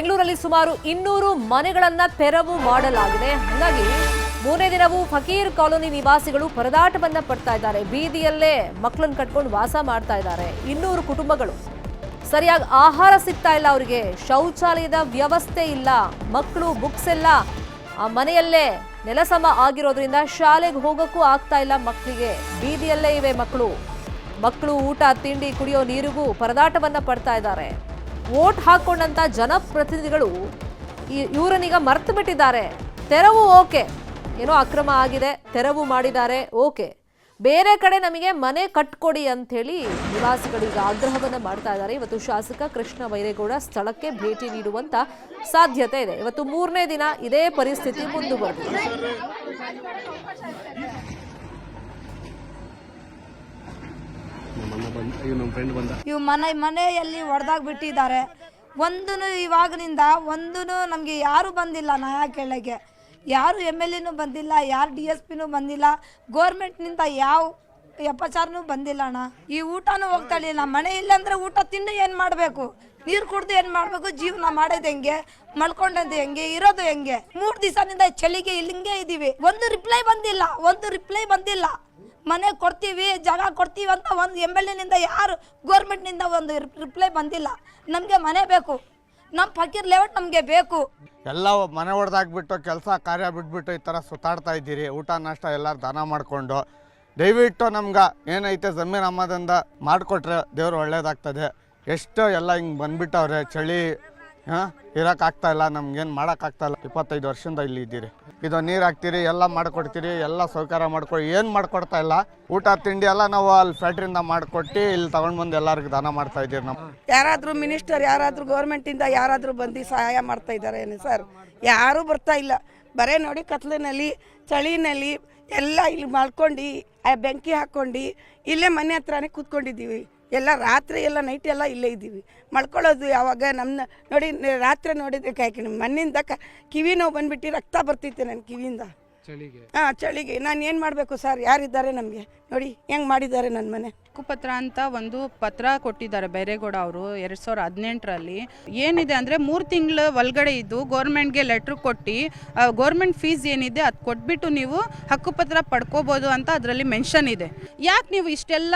ಬೆಂಗಳೂರಲ್ಲಿ ಸುಮಾರು 200 ಮನೆಗಳನ್ನ ತೆರವು ಮಾಡಲಾಗಿದೆ. ಹಾಗಾಗಿ ಮೂರನೇ ದಿನವೂ ಫಕೀರ್ ಕಾಲೋನಿ ನಿವಾಸಿಗಳು ಪರದಾಟವನ್ನ ಪಡ್ತಾ ಇದ್ದಾರೆ. ಬೀದಿಯಲ್ಲೇ ಮಕ್ಕಳನ್ನ ಕಟ್ಕೊಂಡು ವಾಸ ಮಾಡ್ತಾ ಇದ್ದಾರೆ 200 ಕುಟುಂಬಗಳು. ಸರಿಯಾಗಿ ಆಹಾರ ಸಿಗ್ತಾ ಇಲ್ಲ ಅವರಿಗೆ, ಶೌಚಾಲಯದ ವ್ಯವಸ್ಥೆ ಇಲ್ಲ, ಮಕ್ಕಳು ಬುಕ್ಸ್ ಎಲ್ಲ ಆ ಮನೆಯಲ್ಲೇ ನೆಲಸಮ ಆಗಿರೋದ್ರಿಂದ ಶಾಲೆಗೆ ಹೋಗೋಕ್ಕೂ ಆಗ್ತಾ ಇಲ್ಲ ಮಕ್ಕಳಿಗೆ. ಬೀದಿಯಲ್ಲೇ ಇವೆ ಮಕ್ಕಳು ಊಟ ತಿಂಡಿ ಕುಡಿಯೋ ನೀರಿಗೂ ಪರದಾಟವನ್ನ ಪಡ್ತಾ ಇದ್ದಾರೆ. ವೋಟ್ ಹಾಕೊಂಡಂತ ಜನಪ್ರತಿನಿಧಿಗಳು ಇವರನ್ನೀಗ ಮರ್ತು ಬಿಟ್ಟಿದ್ದಾರೆ. ತೆರವು ಓಕೆ, ಏನೋ ಅಕ್ರಮ ಆಗಿದೆ, ತೆರವು ಮಾಡಿದ್ದಾರೆ ಓಕೆ, ಬೇರೆ ಕಡೆ ನಮಗೆ ಮನೆ ಕಟ್ಕೊಡಿ ಅಂತ ಹೇಳಿ ನಿವಾಸಿಗಳೀಗ ಆಗ್ರಹವನ್ನ ಮಾಡ್ತಾ ಇದ್ದಾರೆ. ಇವತ್ತು ಶಾಸಕ ಕೃಷ್ಣ ಬೈರೇಗೌಡ ಸ್ಥಳಕ್ಕೆ ಭೇಟಿ ನೀಡುವಂತ ಸಾಧ್ಯತೆ ಇದೆ. ಇವತ್ತು ಮೂರನೇ ದಿನ ಇದೇ ಪರಿಸ್ಥಿತಿ ಮುಂದುವರೆದಿದೆ. ಮನೆಯಲ್ಲಿ ಹೊಡೆದಾಗ್ ಬಿಟ್ಟಿದ್ದಾರೆ. ಇವಾಗಿನಿಂದ ನಮಗೆ ಯಾರು ಬಂದಿಲ್ಲ. ನ್ಯಾಯ ಕೇಳಕ್ಕೆ ಯಾರು MLA ಬಂದಿಲ್ಲ, ಯಾರು DSPನೂ ಬಂದಿಲ್ಲ, ಗೌರ್ಮೆಂಟ್ನಿಂದ ಯಾವ ಎಪ್ಪಚಾರನೂ ಬಂದಿಲ್ಲ ಅಣ್ಣ. ಈ ಊಟನೂ ಹೋಗ್ತಾ ಇಲ್ಲ. ಮನೆ ಇಲ್ಲಾಂದ್ರೆ ಊಟ ತಿಂದು ಏನು ಮಾಡಬೇಕು, ನೀರು ಕುಡ್ದು ಏನು ಮಾಡಬೇಕು, ಜೀವನ ಮಾಡೋದು ಹೆಂಗೆ, ಮಲ್ಕೊಂಡದ್ದು ಹೆಂಗೆ, ಇರೋದು ಹೆಂಗೆ. 3 ದಿವಸದಿಂದ ಚಳಿಗೆ ಇಲ್ಲಿಂಗೆ ಇದ್ದೀವಿ. ಒಂದು ರಿಪ್ಲೈ ಬಂದಿಲ್ಲ. ಮನೆ ಕೊಡ್ತೀವಿ, ಜಾಗ ಕೊಡ್ತೀವಿ ಅಂತ ಒಂದು MLAನಿಂದ ಯಾರು ಗೌರ್ಮೆಂಟ್ನಿಂದ ಒಂದು ರಿಪ್ಲೈ ಬಂದಿಲ್ಲ. ನಮಗೆ ಮನೆ ಬೇಕು, ನಮ್ಮ ಫಕೀರ್ ಲೇಔಟ್ ನಮಗೆ ಬೇಕು. ಎಲ್ಲ ಮನೆ ಹೊಡೆದಾಕ್ಬಿಟ್ಟು ಕೆಲಸ ಕಾರ್ಯ ಬಿಟ್ಬಿಟ್ಟು ಈ ಥರ ಸುತ್ತಾಡ್ತಾ ಇದ್ದೀರಿ. ಊಟ ನಾಷ್ಟ ಎಲ್ಲರೂ ದಾನ ಮಾಡಿಕೊಂಡು ದಯವಿಟ್ಟು ನಮ್ಗೆ ಏನೈತೆ ಜಮೀನು ಅಮ್ಮದಿಂದ ಮಾಡಿಕೊಟ್ರೆ ದೇವರು ಒಳ್ಳೇದಾಗ್ತದೆ. ಎಷ್ಟು ಎಲ್ಲ ಹಿಂಗೆ ಬಂದ್ಬಿಟ್ಟವ್ರೆ, ಚಳಿ ಇರೋಕ್ಕಾಗ್ತಾ ಇಲ್ಲ, ನಮ್ಗೇನು ಮಾಡೋಕ್ಕಾಗ್ತಾಯಿಲ್ಲ. 25 ವರ್ಷದಿಂದ ಇಲ್ಲಿ ಇದ್ದೀರಿ. ಇದು ನೀರು ಹಾಕ್ತೀರಿ, ಎಲ್ಲ ಮಾಡಿಕೊಡ್ತೀರಿ, ಎಲ್ಲ ಸೌಕರ್ಯ ಮಾಡ್ಕೊಡಿ, ಏನು ಮಾಡಿಕೊಡ್ತಾ ಇಲ್ಲ. ಊಟ ತಿಂಡಿ ಎಲ್ಲ ನಾವು ಅಲ್ಲಿ ಫ್ಯಾಕ್ಟ್ರಿಯಿಂದ ಮಾಡಿಕೊಟ್ಟು ಇಲ್ಲಿ ತಗೊಂಡು ಬಂದು ಎಲ್ಲರಿಗೂ ದಾನ ಮಾಡ್ತಾ ಇದ್ದೀರಿ. ನಾವು ಯಾರಾದರೂ ಮಿನಿಸ್ಟರ್, ಯಾರಾದರೂ ಗೌರ್ಮೆಂಟಿಂದ ಯಾರಾದರೂ ಬಂದು ಸಹಾಯ ಮಾಡ್ತಾ ಇದ್ದಾರೆ ಏನು ಸರ್? ಯಾರೂ ಬರ್ತಾ ಇಲ್ಲ. ಬರೇ ನೋಡಿ ಕತ್ಲಿನಲ್ಲಿ ಚಳಿನಲ್ಲಿ ಎಲ್ಲ ಇಲ್ಲಿ ಮಾಡ್ಕೊಂಡು ಬೆಂಕಿ ಹಾಕ್ಕೊಂಡು ಇಲ್ಲೇ ಮನೆ ಹತ್ರನೇ ಕೂತ್ಕೊಂಡಿದ್ದೀವಿ. ಎಲ್ಲ ರಾತ್ರಿ ಎಲ್ಲ ನೈಟ್ ಎಲ್ಲ ಇಲ್ಲೇ ಇದ್ದೀವಿ. ಮಲ್ಕೊಳ್ಳೋದು ಯಾವಾಗ ನಮ್ಮ ನೋಡಿ ರಾತ್ರಿ ನೋಡಿದ್ದಕ್ಕೆ ಯಾಕೆ ಮಣ್ಣಿಂದ ಕಿವಿ ನೋವು ಬಂದುಬಿಟ್ಟು ರಕ್ತ ಬರ್ತಿತ್ತು ನನ್ನ ಕಿವಿಯಿಂದ. ಚಳಿಗೆ ನಾನು ಏನು ಮಾಡಬೇಕು ಸರ್? ಯಾರಿದ್ದಾರೆ ನಮಗೆ? ನೋಡಿ ಹೆಂಗೆ ಮಾಡಿದ್ದಾರೆ ನನ್ನ ಮನೆ. ಹಕ್ಕುಪತ್ರ ಅಂತ ಒಂದು ಪತ್ರ ಕೊಟ್ಟಿದ್ದಾರೆ ಬೈರೇಗೌಡ ಅವರು 2018ರಲ್ಲಿ. ಏನಿದೆ ಅಂದರೆ 3 ತಿಂಗಳ ಒಳಗಡೆ ಇದ್ದು ಗೌರ್ಮೆಂಟ್ಗೆ ಲೆಟ್ರ್ ಕೊಟ್ಟು ಗೌರ್ಮೆಂಟ್ ಫೀಸ್ ಏನಿದೆ ಅದು ಕೊಟ್ಬಿಟ್ಟು ನೀವು ಹಕ್ಕುಪತ್ರ ಪಡ್ಕೋಬೋದು ಅಂತ ಅದರಲ್ಲಿ ಮೆನ್ಷನ್ ಇದೆ. ಯಾಕೆ ನೀವು ಇಷ್ಟೆಲ್ಲ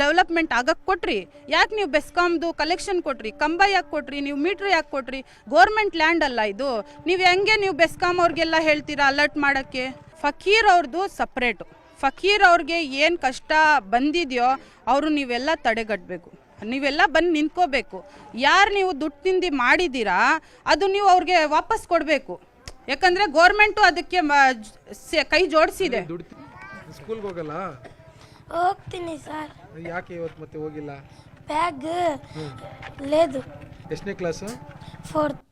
ಡೆವಲಪ್ಮೆಂಟ್ ಆಗಕ್ಕೆ ಕೊಟ್ರಿ? ಯಾಕೆ ನೀವು ಬೆಸ್ಕಾಮ್ದು ಕಲೆಕ್ಷನ್ ಕೊಟ್ರಿ? ಕಂಬ ಯಾಕೆ ಕೊಟ್ರಿ? ನೀವು ಮೀಟ್ರ್ ಯಾಕೆ ಕೊಟ್ರಿ? ಗೌರ್ಮೆಂಟ್ ಲ್ಯಾಂಡ್ ಅಲ್ಲ ಇದು. ನೀವು ಹೆಂಗೆ ನೀವು ಬೆಸ್ಕಾಮ್ ಅವ್ರಿಗೆಲ್ಲ ಹೇಳ್ತೀರಾ ಅಲರ್ಟ್ ಮಾಡೋಕ್ಕೆ? ಫಕೀರ್ ಅವ್ರದ್ದು ಸಪ್ರೇಟು. ಫಕೀರ್ ಅವ್ರಿಗೆ ಏನು ಕಷ್ಟ ಬಂದಿದೆಯೋ ಅವರು ನೀವೆಲ್ಲ ತಡೆಗಟ್ಟಬೇಕು, ನೀವೆಲ್ಲ ಬಂದು ನಿಂತ್ಕೋಬೇಕು. ಯಾರು ನೀವು ದುಡ್ಡು ತಿಂದು ಮಾಡಿದ್ದೀರಾ ಅದು ನೀವು ಅವ್ರಿಗೆ ವಾಪಸ್ ಕೊಡಬೇಕು. ಯಾಕಂದರೆ ಗೌರ್ಮೆಂಟು ಅದಕ್ಕೆ ಕೈ ಜೋಡಿಸಿದೆ. ಸ್ಕೂಲ್ಗೆ ಹೋಗಲ್ಲ? ಹೋಗ್ತೀನಿ ಸರ್. ಯಾಕೆ ಇವತ್ತು ಮತ್ತೆ ಹೋಗಿಲ್ಲ? ಬ್ಯಾಗ್ ಲೇದು. ಎಷ್ಟನೇ ಕ್ಲಾಸು? 4th.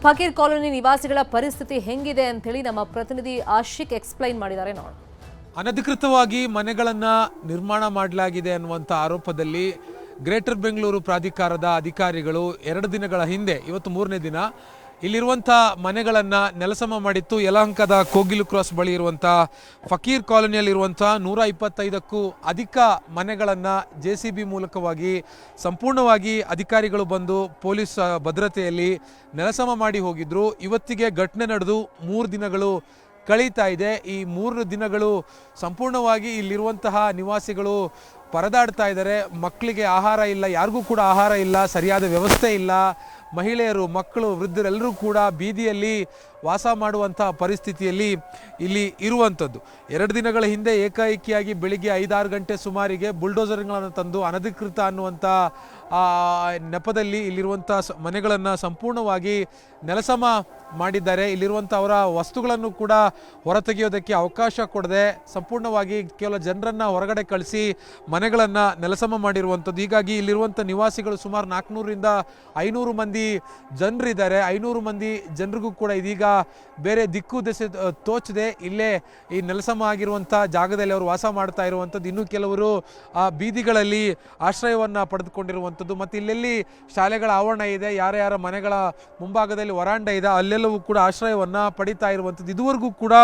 ಫಕೀರ್ ಕಾಲೋನಿ ನಿವಾಸಿಗಳ ಪರಿಸ್ಥಿತಿ ಹೆಂಗಿದೆ ಅಂತ ಹೇಳಿ ನಮ್ಮ ಪ್ರತಿನಿಧಿ ಆಶಿಕ್ ಎಕ್ಸ್ಪ್ಲೈನ್ ಮಾಡಿದ್ದಾರೆ ನೋಡಿ. ಅನಧಿಕೃತವಾಗಿ ಮನೆಗಳನ್ನು ನಿರ್ಮಾಣ ಮಾಡಲಾಗಿದೆ ಅನ್ನುವಂಥ ಆರೋಪದಲ್ಲಿ ಗ್ರೇಟರ್ ಬೆಂಗಳೂರು ಪ್ರಾಧಿಕಾರದ ಅಧಿಕಾರಿಗಳು 2 ದಿನಗಳ ಹಿಂದೆ, ಇವತ್ತು 3ನೇ ದಿನ, ಇಲ್ಲಿರುವಂಥ ಮನೆಗಳನ್ನು ನೆಲಸಮ ಮಾಡಿತ್ತು. ಯಲಹಂಕದ ಕೋಗಿಲು ಕ್ರಾಸ್ ಬಳಿ ಇರುವಂಥ ಫಕೀರ್ ಕಾಲೋನಿಯಲ್ಲಿರುವಂಥ 125ಕ್ಕೂ ಅಧಿಕ ಮನೆಗಳನ್ನು JCB ಮೂಲಕವಾಗಿ ಸಂಪೂರ್ಣವಾಗಿ ಅಧಿಕಾರಿಗಳು ಬಂದು ಪೊಲೀಸ್ ಭದ್ರತೆಯಲ್ಲಿ ನೆಲಸಮ ಮಾಡಿ ಹೋಗಿದ್ರು. ಇವತ್ತಿಗೆ ಘಟನೆ ನಡೆದು 3 ದಿನಗಳು ಕಳೀತಾ ಇದೆ. ಈ 3 ದಿನಗಳು ಸಂಪೂರ್ಣವಾಗಿ ಇಲ್ಲಿರುವಂತಹ ನಿವಾಸಿಗಳು ಪರದಾಡ್ತಾ ಇದ್ದಾರೆ. ಮಕ್ಕಳಿಗೆ ಆಹಾರ ಇಲ್ಲ, ಯಾರಿಗೂ ಕೂಡ ಆಹಾರ ಇಲ್ಲ, ಸರಿಯಾದ ವ್ಯವಸ್ಥೆ ಇಲ್ಲ. ಮಹಿಳೆಯರು, ಮಕ್ಕಳು, ವೃದ್ಧರೆಲ್ಲರೂ ಕೂಡ ಬೀದಿಯಲ್ಲಿ ವಾಸ ಮಾಡುವಂಥ ಪರಿಸ್ಥಿತಿಯಲ್ಲಿ ಇಲ್ಲಿ ಇರುವಂಥದ್ದು. 2 ದಿನಗಳ ಹಿಂದೆ ಏಕಾಏಕಿಯಾಗಿ ಬೆಳಿಗ್ಗೆ 5-6 ಗಂಟೆ ಸುಮಾರಿಗೆ ಬುಲ್ಡೋಸರ್ಗಳನ್ನು ತಂದು ಅನಧಿಕೃತ ಅನ್ನುವಂಥ ನೆಪದಲ್ಲಿ ಇಲ್ಲಿರುವಂಥ ಮನೆಗಳನ್ನು ಸಂಪೂರ್ಣವಾಗಿ ನೆಲಸಮ ಮಾಡಿದ್ದಾರೆ. ಇಲ್ಲಿರುವಂಥ ಅವರ ವಸ್ತುಗಳನ್ನು ಕೂಡ ಹೊರತೆಗೆಯೋದಕ್ಕೆ ಅವಕಾಶ ಕೊಡದೆ ಸಂಪೂರ್ಣವಾಗಿ ಕೇವಲ ಜನರನ್ನು ಹೊರಗಡೆ ಕಳಿಸಿ ಮನೆಗಳನ್ನು ನೆಲಸಮ ಮಾಡಿರುವಂಥದ್ದು. ಹೀಗಾಗಿ ಇಲ್ಲಿರುವಂಥ ನಿವಾಸಿಗಳು ಸುಮಾರು 400ರಿಂದ 500 ಮಂದಿ ಜನರಿದ್ದಾರೆ. 500 ಮಂದಿ ಜನರಿಗೂ ಕೂಡ ಇದೀಗ ಬೇರೆ ದಿಕ್ಕು ದೆಸೆ ತೋಚದೆ ಇಲ್ಲೇ ಈ ನೆಲಸಮ ಆಗಿರುವಂಥ ಜಾಗದಲ್ಲಿ ಅವರು ವಾಸ ಮಾಡ್ತಾ ಇರುವಂಥದ್ದು. ಇನ್ನೂ ಕೆಲವರು ಆ ಬೀದಿಗಳಲ್ಲಿ ಆಶ್ರಯವನ್ನು ಪಡೆದುಕೊಂಡಿರುವಂಥ ಇರುವಂಥದ್ದು. ಮತ್ತು ಇಲ್ಲೆಲ್ಲಿ ಶಾಲೆಗಳ ಆವರಣ ಇದೆ, ಯಾರ ಮನೆಗಳ ಮುಂಭಾಗದಲ್ಲಿ ವರಾಂಡ ಇದೆ, ಅಲ್ಲೆಲ್ಲವೂ ಕೂಡ ಆಶ್ರಯವನ್ನು ಪಡಿತಾ ಇರುವಂಥದ್ದು. ಇದುವರೆಗೂ ಕೂಡ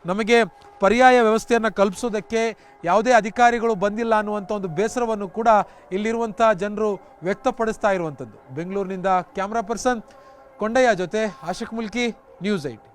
ನಮಗೆ ಪರ್ಯಾಯ ವ್ಯವಸ್ಥೆಯನ್ನು ಕಲ್ಪಿಸೋದಕ್ಕೆ ಯಾವುದೇ ಅಧಿಕಾರಿಗಳು ಬಂದಿಲ್ಲ ಅನ್ನುವಂಥ ಒಂದು ಬೇಸರವನ್ನು ಕೂಡ ಇಲ್ಲಿರುವಂಥ ಜನರು ವ್ಯಕ್ತಪಡಿಸ್ತಾ ಇರುವಂಥದ್ದು. ಬೆಂಗಳೂರಿನಿಂದ ಕ್ಯಾಮ್ರಾ ಪರ್ಸನ್ ಕೊಂಡಯ್ಯ ಜೊತೆ ಆಶಿಕ್ ಮುಲ್ಕಿ, ನ್ಯೂಸ್ 8.